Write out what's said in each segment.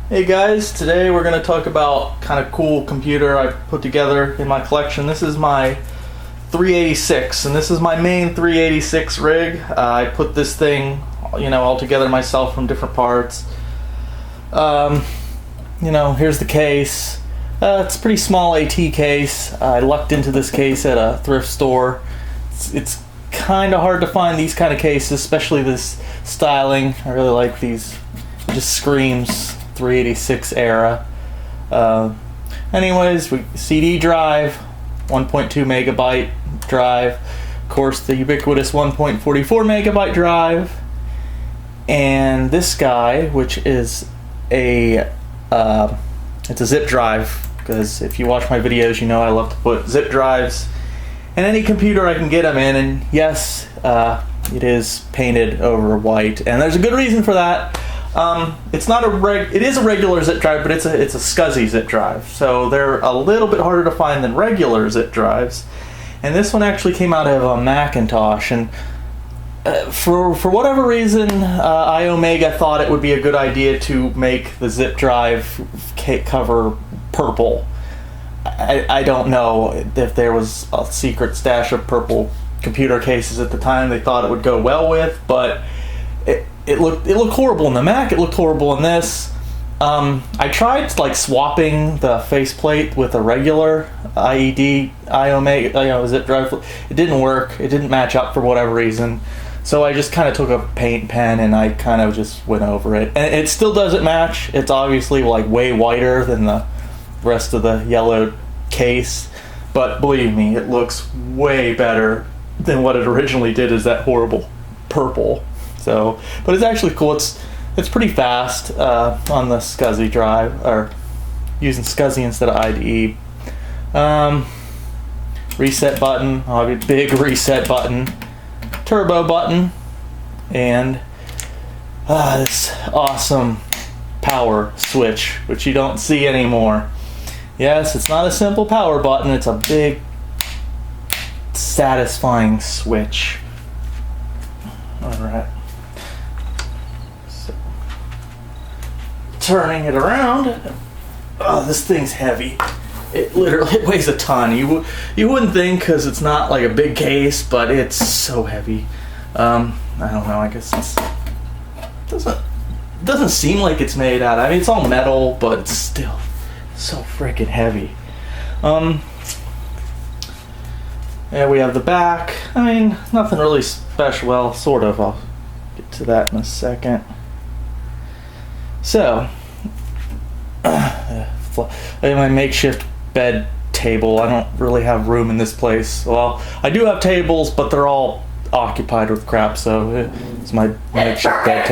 Hey guys, today we're going to talk about kind of cool computer I put together in my collection. This is my 386, and this is my main 386 rig. I put this thing, all together myself from different parts. Here's the case. It's a pretty small AT case. I lucked into this case at a thrift store. It's kind of hard to find these kind of cases, especially this styling. I really like these. It just screams 386 era. Anyways, CD drive, 1.2 megabyte drive, of course the ubiquitous 1.44 megabyte drive, and this guy, which is it's a zip drive, because if you watch my videos, I love to put zip drives in any computer I can get them in, and yes, it is painted over white, and there's a good reason for that. It is a regular zip drive, but it's a SCSI zip drive, so they're a little bit harder to find than regular zip drives. And this one actually came out of a Macintosh, and for whatever reason, iOmega thought it would be a good idea to make the zip drive cover purple. I don't know if there was a secret stash of purple computer cases at the time they thought it would go well with, but it looked horrible in the Mac. It looked horrible in this. I tried swapping the faceplate with a regular iOmega zip drive. It didn't work. It didn't match up for whatever reason. So I just kind of took a paint pen and I kind of just went over it. And it still doesn't match. It's obviously way whiter than the rest of the yellow case. But believe me, it looks way better than what it originally did, is that horrible purple. So, but it's actually cool. It's pretty fast on the SCSI drive, or using SCSI instead of IDE. Reset button, big reset button, turbo button, and this awesome power switch, which you don't see anymore. Yes, it's not a simple power button. It's a big, satisfying switch. All right. Turning it around. Oh, this thing's heavy. It literally weighs a ton. You wouldn't think, because it's not like a big case, but it's so heavy. I don't know. I guess it doesn't seem like it's made out. I mean, it's all metal, but it's still so freaking heavy. Yeah, we have the back. I mean, nothing really special. Well, sort of. I'll get to that in a second. So, my makeshift bed table. I don't really have room in this place. Well, I do have tables, but they're all occupied with crap, so it's my makeshift bed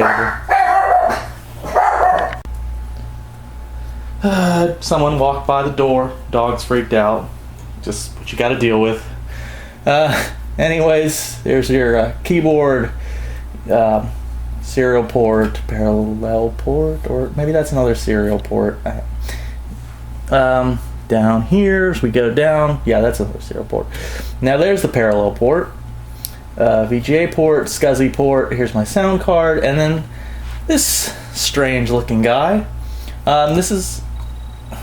table. Someone walked by the door. Dog's freaked out. Just what you gotta deal with. Anyways, there's your keyboard. Serial port, parallel port, or maybe that's another serial port. Down here, as we go down, yeah, that's another serial port. Now there's the parallel port, VGA port, SCSI port. Here's my sound card, and then this strange looking guy. This is,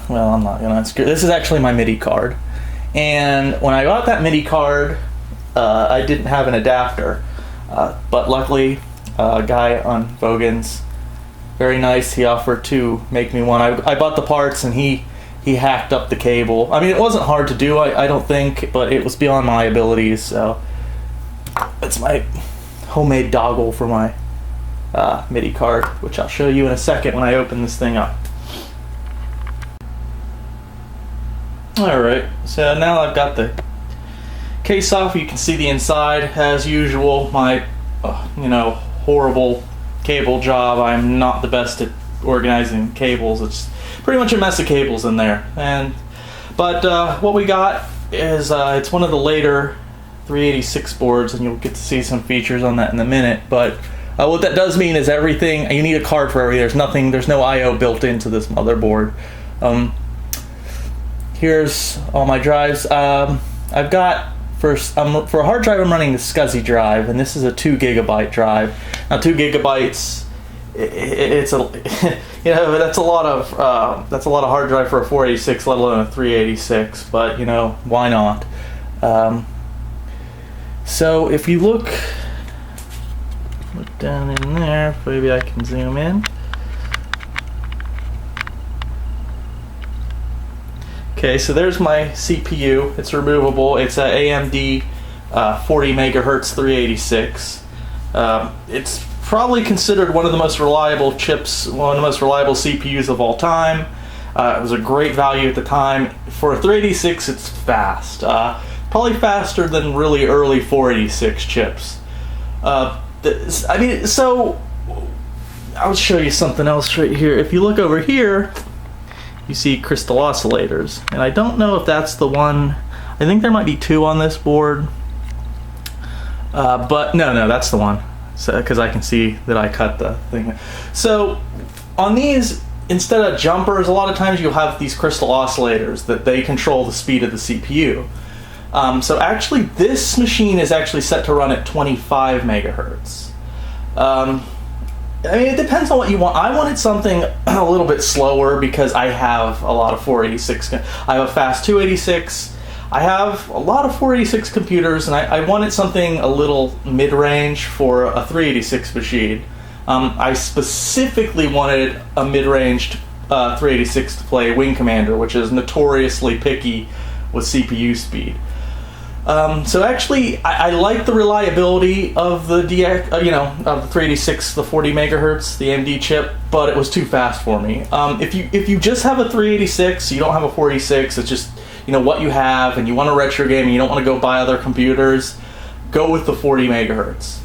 well, I'm not gonna. This is actually my MIDI card, and when I got that MIDI card, I didn't have an adapter, but luckily, a guy on Vogan's, very nice, he offered to make me one. I bought the parts, and he hacked up the cable. I mean, it wasn't hard to do, I don't think, but it was beyond my abilities, so it's my homemade dongle for my MIDI card, which I'll show you in a second when I open this thing up. Alright, so now I've got the case off. You can see the inside. As usual, my horrible cable job. I'm not the best at organizing cables. It's pretty much a mess of cables in there. But what we got is it's one of the later 386 boards, and you'll get to see some features on that in a minute. But what that does mean is everything, you need a card for everything. There's no I/O built into this motherboard. Here's all my drives. I've got for a hard drive, I'm running the SCSI drive, and this is a 2 gigabyte drive. Now 2 gigabytes it's a that's a lot of hard drive for a 486, let alone a 386. But why not? So if you look down in there, maybe I can zoom in. Okay, so there's my CPU. It's removable. It's a AMD 40 megahertz 386. It's probably considered one of the most reliable chips, one of the most reliable CPUs of all time. It was a great value at the time. For a 386, it's fast. Probably faster than really early 486 chips. So I'll show you something else right here. If you look over here, you see crystal oscillators, and I don't know if that's the one. I think there might be two on this board, but no, that's the one. So because I can see that I cut the thing. So on these, instead of jumpers, a lot of times you'll have these crystal oscillators that they control the speed of the CPU. So actually, this machine is actually set to run at 25 megahertz. It depends on what you want. I wanted something a little bit slower because I have a lot of 486. I have a fast 286. I have a lot of 486 computers, and I wanted something a little mid-range for a 386 machine. I specifically wanted a mid-ranged 386 to play Wing Commander, which is notoriously picky with CPU speed. So actually, I like the reliability of the of the 386, the 40 megahertz, the AMD chip, but it was too fast for me. If you just have a 386, you don't have a 486, it's just what you have, and you want a retro game, and you don't want to go buy other computers, go with the 40 megahertz.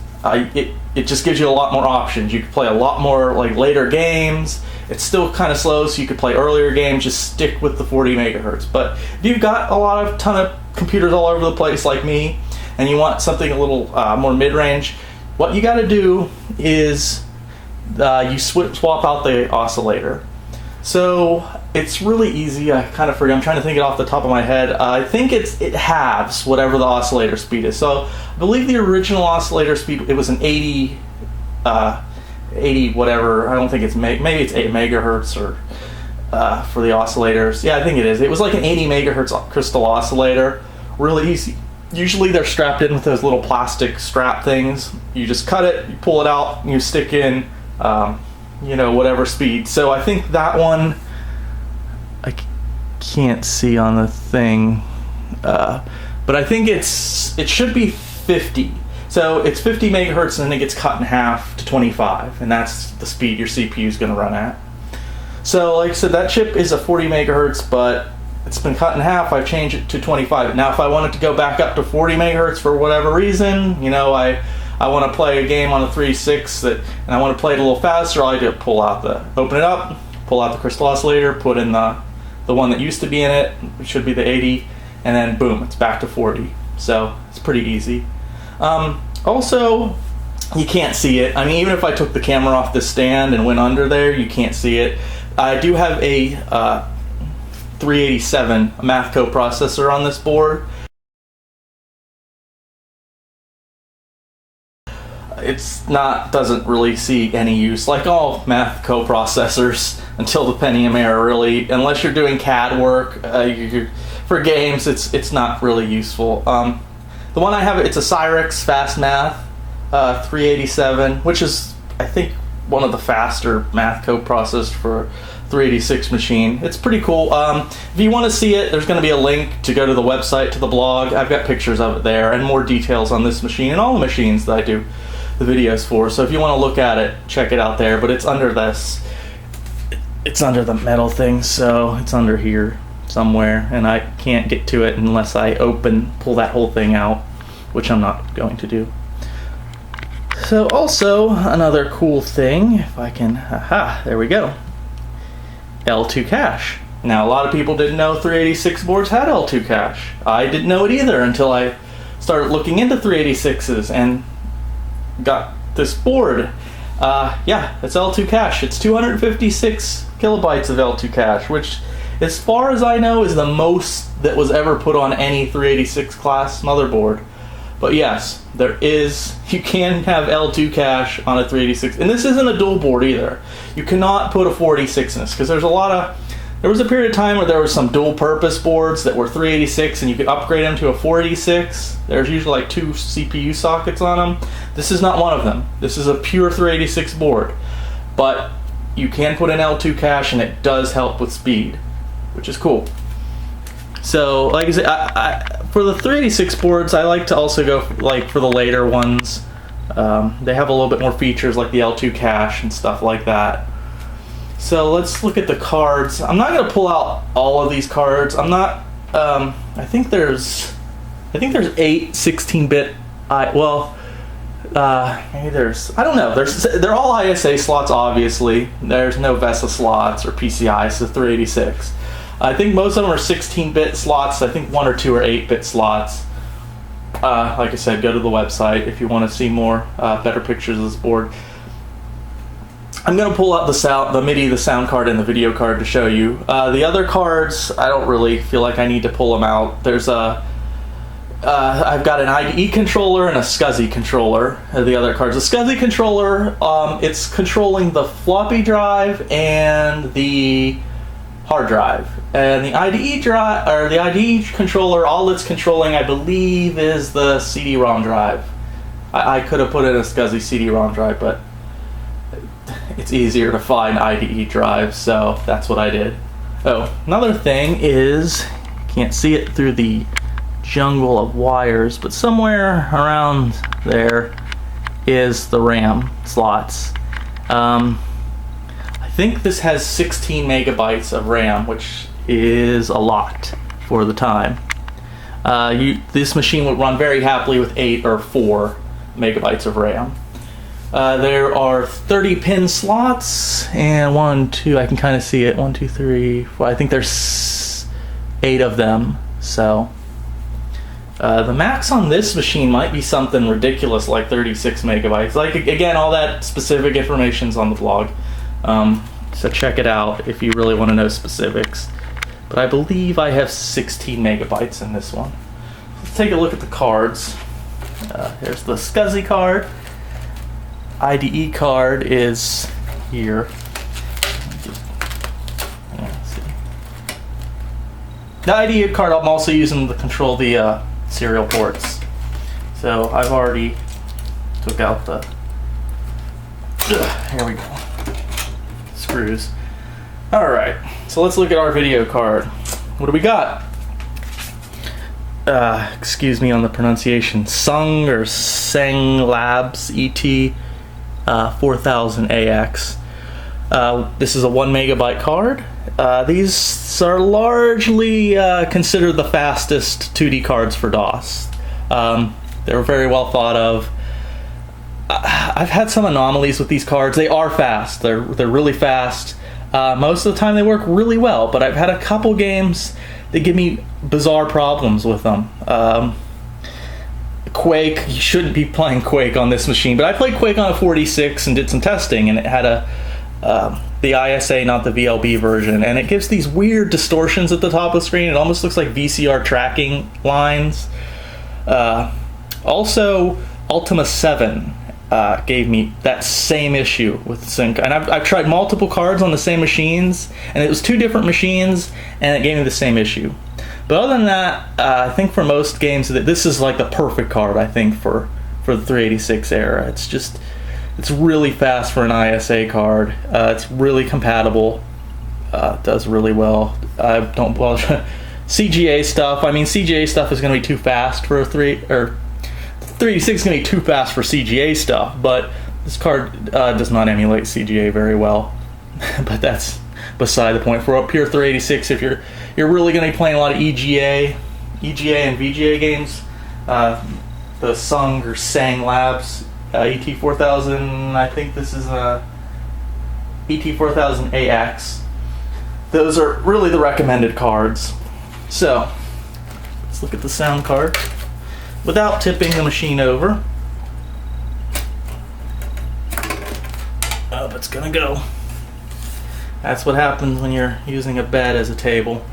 It just gives you a lot more options. You can play a lot more later games. It's still kind of slow, so you could play earlier games. Just stick with the 40 megahertz. But if you've got a ton of computers all over the place like me, and you want something a little more mid-range, what you got to do is you swap out the oscillator. So it's really easy. I kind of forget. I'm trying to think it off the top of my head. I think it halves whatever the oscillator speed is. So I believe the original oscillator speed, it was an 80 whatever. I don't think it's maybe it's 8 megahertz or for the oscillators. Yeah, I think it is. It was like an 80 megahertz crystal oscillator. Really easy. Usually they're strapped in with those little plastic strap things. You just cut it, you pull it out, and you stick in whatever speed. So I think that one I can't see on the thing, but I think it should be 50. So it's 50 megahertz, and then it gets cut in half to 25, and that's the speed your CPU is going to run at. So like I said, that chip is a 40 megahertz, but it's been cut in half. I've changed it to 25. Now if I wanted to go back up to 40 megahertz for whatever reason, I want to play a game on a 3.6 and I want to play it a little faster, all I do is open it up, pull out the crystal oscillator, put in the one that used to be in it, which should be the 80, and then boom, it's back to 40. So it's pretty easy. Also, you can't see it. Even if I took the camera off the stand and went under there, you can't see it. I do have a 387 math coprocessor on this board. Doesn't really see any use, like all math coprocessors until the Pentium era, really. Unless you're doing CAD work for games, it's not really useful. The one I have, it's a Cyrix Fast Math 387, which is, I think, one of the faster math coprocessors for 386 machine. It's pretty cool. If you want to see it, there's going to be a link to go to the website, to the blog. I've got pictures of it there and more details on this machine and all the machines that I do the videos for. So if you want to look at it, check it out there. But it's under this. It's under the metal thing, so it's under here somewhere, and I can't get to it unless I pull that whole thing out, which I'm not going to do. So also another cool thing, if I can, there we go. L2 cache. Now a lot of people didn't know 386 boards had L2 cache. I didn't know it either until I started looking into 386s and got this board. It's L2 cache. It's 256 kilobytes of L2 cache, which, as far as I know, is the most that was ever put on any 386 class motherboard. But yes, you can have L2 cache on a 386, and this isn't a dual board either. You cannot put a 486 in this, because there was a period of time where there were some dual purpose boards that were 386 and you could upgrade them to a 486. There's usually like 2 CPU sockets on them. This is not one of them. This is a pure 386 board. But you can put an L2 cache and it does help with speed, which is cool. So, like I said, for the 386 boards, I like to also go for the later ones. They have a little bit more features like the L2 cache and stuff like that. So let's look at the cards. I'm not going to pull out all of these cards. I'm not. I think there's 8 16-bit. Maybe there's. I don't know. They're all ISA slots. Obviously, there's no VESA slots or PCI. So 386. I think most of them are 16-bit slots. I think 1 or 2 are 8-bit slots. Like I said, go to the website if you want to see more better pictures of this board. I'm going to pull out the MIDI, the sound card, and the video card to show you. The other cards, I don't really feel like I need to pull them out. I've got an IDE controller and a SCSI controller. The other cards, the SCSI controller, it's controlling the floppy drive and the hard drive. And the IDE controller, all it's controlling, I believe, is the CD-ROM drive. I could have put in a SCSI CD-ROM drive, but it's easier to find IDE drives, so that's what I did. Oh, another thing is, you can't see it through the jungle of wires, but somewhere around there is the RAM slots. I think this has 16 megabytes of RAM, which is a lot for the time. This machine would run very happily with 8 or 4 megabytes of RAM. There are 30 pin slots, and 1, 2, I can kind of see it, 1, 2, 3, 4, I think there's 8 of them. So the max on this machine might be something ridiculous like 36 megabytes. Like, again, all that specific information's on the blog, so check it out if you really want to know specifics. But I believe I have 16 megabytes in this one. Let's take a look at the cards. Here's the SCSI card. IDE card is here. The IDE card I'm also using to control the serial ports. So I've already took out the here we go, screws. Alright, so let's look at our video card. What do we got? Excuse me on the pronunciation. Sung or Sang Labs ET 4000AX. This is a 1 megabyte card. These are largely considered the fastest 2D cards for DOS. They're very well thought of. I've had some anomalies with these cards. They are fast. They're really fast. Most of the time they work really well, but I've had a couple games that give me bizarre problems with them. Quake, you shouldn't be playing Quake on this machine, but I played Quake on a 46 and did some testing, and it had the ISA, not the VLB version, and it gives these weird distortions at the top of the screen. It almost looks like VCR tracking lines. Also, Ultima 7 gave me that same issue with sync, and I've tried multiple cards on the same machines, and it was 2 different machines, and it gave me the same issue. But other than that, I think for most games, this is like the perfect card, I think, for the 386 era. It's really fast for an ISA card. It's really compatible. Does really well. CGA stuff. I mean, CGA stuff is going to be too fast for a 386 is going to be too fast for CGA stuff. But this card does not emulate CGA very well. But that's beside the point. For a pure 386, if you're really going to be playing a lot of EGA and VGA games, the Sung or Sang Labs ET4000, I think this is a ET4000AX. Those are really the recommended cards. So let's look at the sound card without tipping the machine over. Oh, it's gonna go. That's what happens when you're using a bed as a table.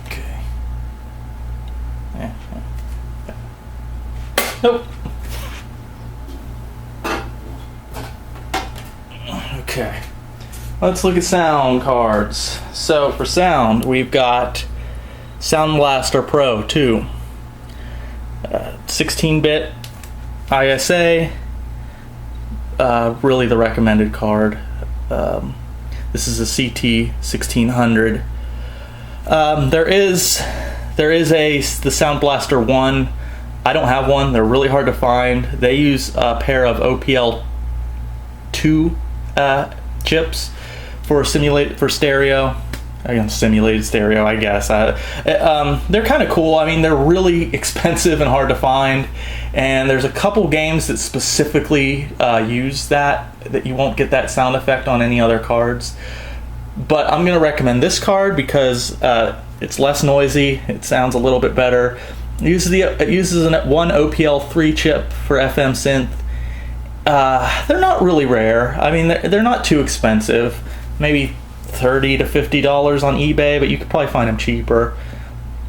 Okay. Nope. Okay. Let's look at sound cards. So for sound, we've got Sound Blaster Pro 2. 16-bit ISA. Really the recommended card. This is a CT 1600. There is the Sound Blaster 1. I don't have one. They're really hard to find. They use a pair of OPL 2 chips for stereo. Again, simulated stereo, I guess. They're kind of cool. I mean, they're really expensive and hard to find. And there's a couple games that specifically use that you won't get that sound effect on any other cards. But I'm going to recommend this card because it's less noisy. It sounds a little bit better. It uses one OPL 3 chip for FM synth. They're not really rare. I mean, they're not too expensive. Maybe $30 to $50 on eBay, but you could probably find them cheaper.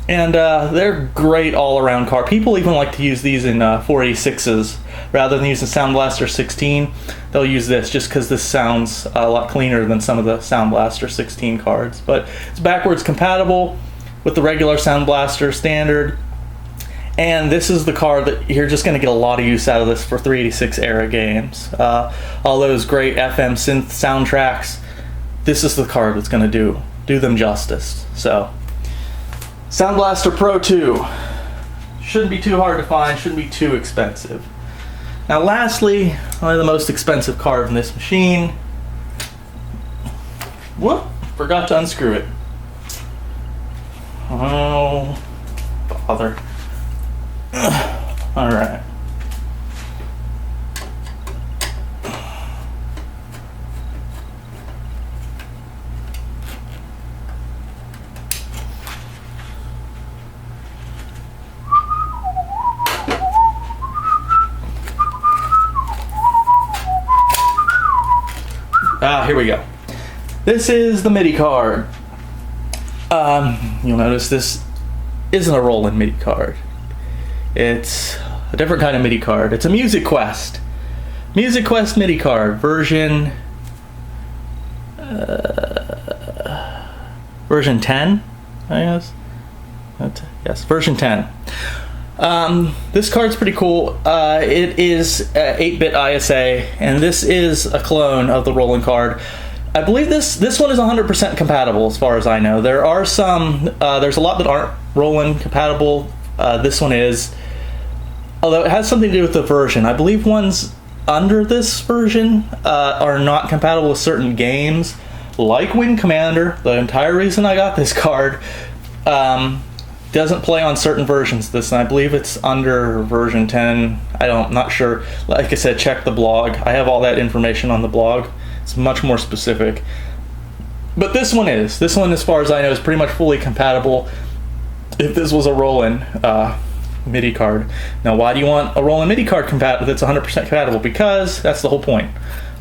And they're great all-around card. People even like to use these in 486s rather than using Sound Blaster 16. They'll use this just because this sounds a lot cleaner than some of the Sound Blaster 16 cards. But it's backwards compatible with the regular Sound Blaster standard. And this is the card that you're just going to get a lot of use out of this for 386 era games. All those great FM synth soundtracks, this is the card that's going to do them justice. So, Sound Blaster Pro 2. Shouldn't be too hard to find, shouldn't be too expensive. Now lastly, only the most expensive card in this machine. Whoop, forgot to unscrew it. Oh, bother. All right. Here we go. This is the MIDI card. You'll notice this isn't a roll-in MIDI card. It's a different kind of MIDI card. It's a Music Quest. Music Quest MIDI card, version 10, I guess. Yes, version 10. This card's pretty cool. It is 8-bit ISA, and this is a clone of the roll-in card. I believe this one is 100% compatible as far as I know. There are some, there's a lot that aren't roll-in compatible. This one is. Although it has something to do with the version. I believe ones under this version are not compatible with certain games, like Wing Commander. The entire reason I got this card doesn't play on certain versions of this, and I believe it's under version 10. I'm not sure. Like I said, check the blog. I have all that information on the blog. It's much more specific. But this one is. This one, as far as I know, is pretty much fully compatible if this was a roll-in MIDI card. Now, why do you want a roll-in MIDI card that's 100% compatible? Because that's the whole point.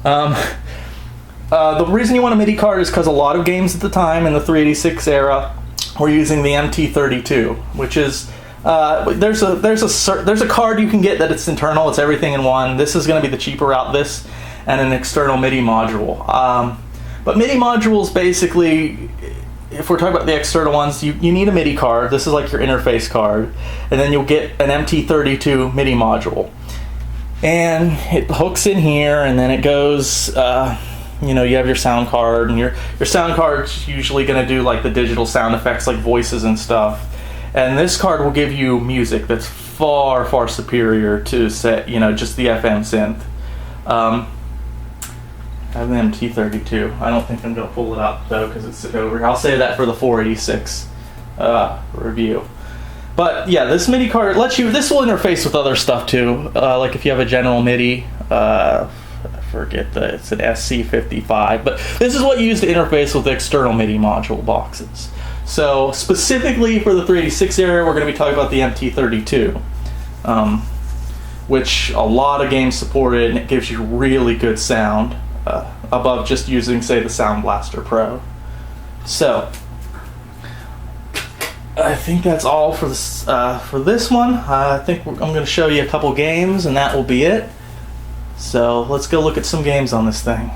The reason you want a MIDI card is because a lot of games at the time in the 386 era were using the MT32, which is there's a card you can get that it's internal. It's everything in one. This is going to be the cheaper route. This and an external MIDI module. But MIDI modules basically, if we're talking about the external ones, you need a MIDI card. This is like your interface card. And then you'll get an MT32 MIDI module. And it hooks in here, and then it goes, you have your sound card, and your sound card's usually going to do like the digital sound effects like voices and stuff. And this card will give you music that's far, far superior to, just the FM synth. I have the MT32. I don't think I'm going to pull it up, though, because it's sitting over here. I'll save that for the 486 review. But, yeah, this MIDI card this will interface with other stuff, too. Like if you have a general MIDI, I forget it's an SC55. But this is what you use to interface with the external MIDI module boxes. So, specifically for the 386 era, we're going to be talking about the MT32. Which a lot of games supported, and it gives you really good sound. Above just using, say, the Sound Blaster Pro. So, I think that's all for this one. I think I'm going to show you a couple games, and that will be it. So let's go look at some games on this thing.